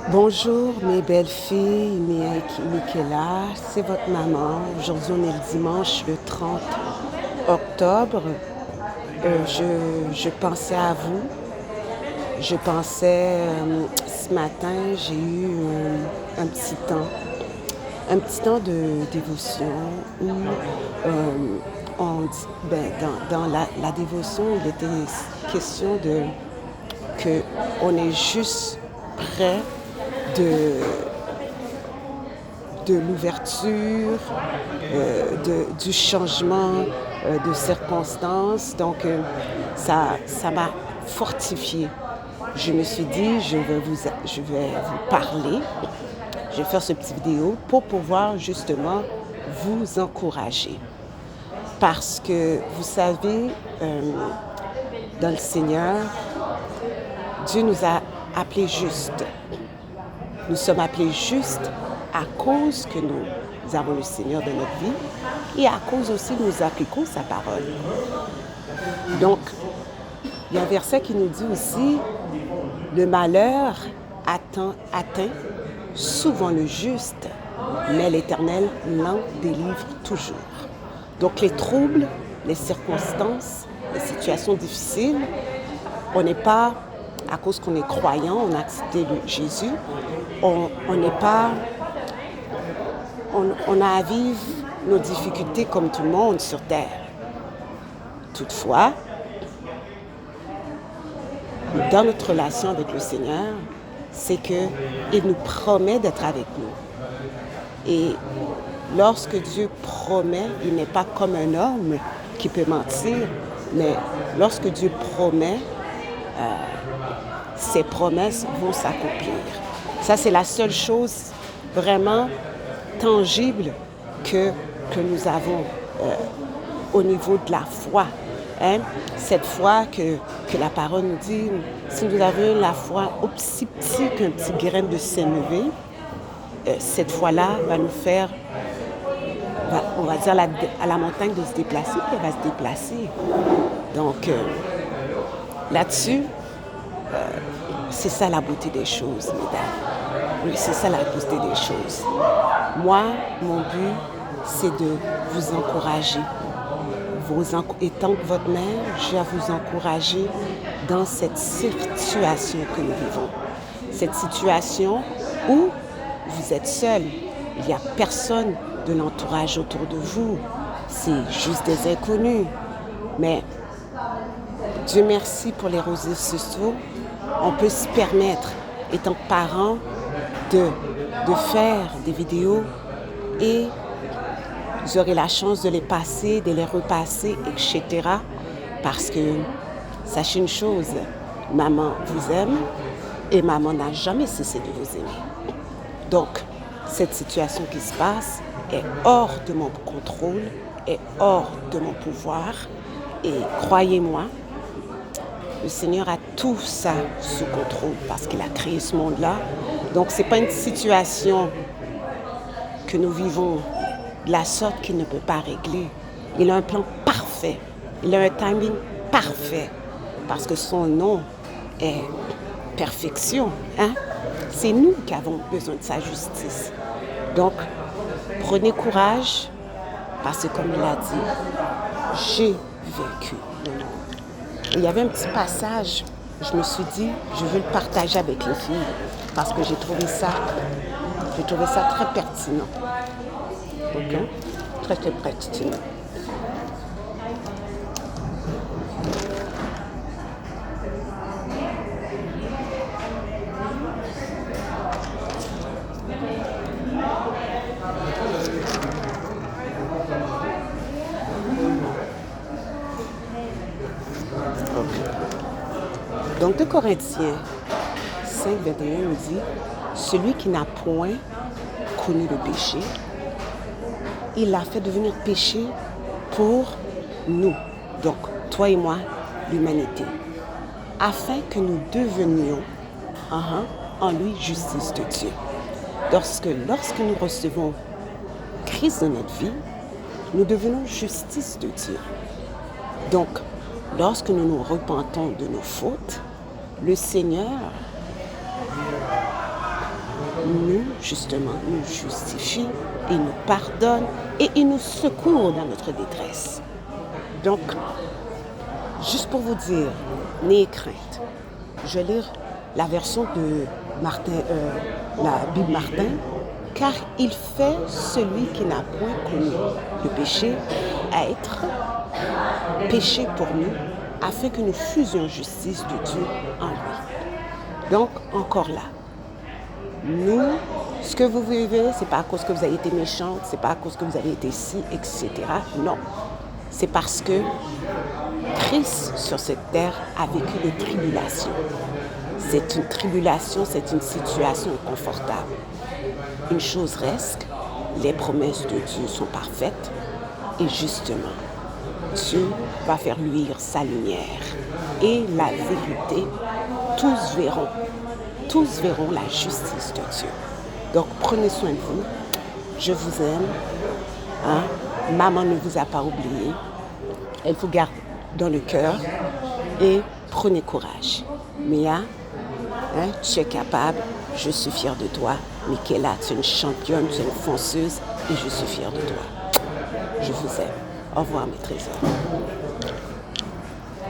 Bonjour mes belles filles, Michaela, c'est votre maman. Aujourd'hui on est le dimanche le 30 octobre. Je pensais à vous. Je pensais ce matin j'ai eu un petit temps de dévotion où on dit, dans la dévotion il était question de que on est juste près de, de l'ouverture, du changement de circonstances. Donc, ça m'a fortifié. Je me suis dit, je vais vous parler, je vais faire ce petit vidéo pour pouvoir justement vous encourager. Parce que, vous savez, dans le Seigneur, Dieu nous a appelés justes. Nous sommes appelés justes à cause que nous avons le Seigneur dans notre vie et à cause aussi que nous appliquons sa parole. Donc, il y a un verset qui nous dit aussi, le malheur atteint souvent le juste, mais l'Éternel l'en délivre toujours. Donc, les troubles, les circonstances, les situations difficiles, on n'est pas, à cause qu'on est croyant, on a accepté Jésus, on n'est pas, on a à vivre nos difficultés comme tout le monde sur terre. Toutefois, dans notre relation avec le Seigneur, c'est qu'il nous promet d'être avec nous. Et lorsque Dieu promet, il n'est pas comme un homme qui peut mentir, mais lorsque Dieu promet, ses promesses vont s'accomplir. Ça, c'est la seule chose vraiment tangible que nous avons au niveau de la foi. Hein? Cette foi que la parole nous dit, si nous avons la foi aussi petit qu'un petit grain de sénévé, cette foi-là va nous faire, on va dire à la montagne de se déplacer, puis elle va se déplacer. Donc, là-dessus, c'est ça la beauté des choses, mesdames. Oui, c'est ça la beauté des choses. Moi, mon but, c'est de vous encourager. Étant votre mère, je vais vous encourager dans cette situation que nous vivons. Cette situation où vous êtes seul. Il n'y a personne de l'entourage autour de vous. C'est juste des inconnus. Mais Dieu merci pour les réseaux sociaux. On peut se permettre, étant parents, de faire des vidéos et vous aurez la chance de les passer, de les repasser, etc. Parce que, sachez une chose, maman vous aime et maman n'a jamais cessé de vous aimer. Donc, cette situation qui se passe est hors de mon contrôle, est hors de mon pouvoir. Et croyez-moi, le Seigneur a tout ça sous contrôle parce qu'il a créé ce monde-là. Donc, ce n'est pas une situation que nous vivons de la sorte qu'il ne peut pas régler. Il a un plan parfait. Il a un timing parfait. Parce que son nom est perfection. Hein? C'est nous qui avons besoin de sa justice. Donc, prenez courage parce que comme il a dit, j'ai vaincu le monde. Il y avait un petit passage, je me suis dit, je veux le partager avec les filles parce que j'ai trouvé ça très pertinent. Ok? Très, très pertinent. Donc, 2 Corinthiens 5, 21 nous dit, celui qui n'a point connu le péché, il l'a fait devenir péché pour nous. Donc, toi et moi, l'humanité. Afin que nous devenions en lui justice de Dieu. Lorsque nous recevons Christ dans notre vie, nous devenons justice de Dieu. Donc, lorsque nous nous repentons de nos fautes, le Seigneur nous, justement, nous justifie, il nous pardonne et il nous secourt dans notre détresse. Donc, juste pour vous dire, n'ayez crainte. Je vais lire la version de Martin, la Bible Martin, car il fait celui qui n'a point connu le péché à être péché pour nous, afin que nous fusions justice de Dieu en lui. Donc, encore là, nous, ce que vous vivez, c'est pas à cause que vous avez été méchante, c'est pas à cause que vous avez été ci, etc. Non, c'est parce que Christ sur cette terre a vécu des tribulations. C'est une tribulation, c'est une situation inconfortable. Une chose reste, les promesses de Dieu sont parfaites et justement, Dieu va faire luire sa lumière et la vérité, tous verront la justice de Dieu. Donc prenez soin de vous, je vous aime, hein? Maman ne vous a pas oublié, elle vous garde dans le cœur et prenez courage. Mia, hein, tu es capable, je suis fière de toi. Michaela, tu es une championne, tu es une fonceuse et je suis fière de toi. Je vous aime. Au revoir mes trésors.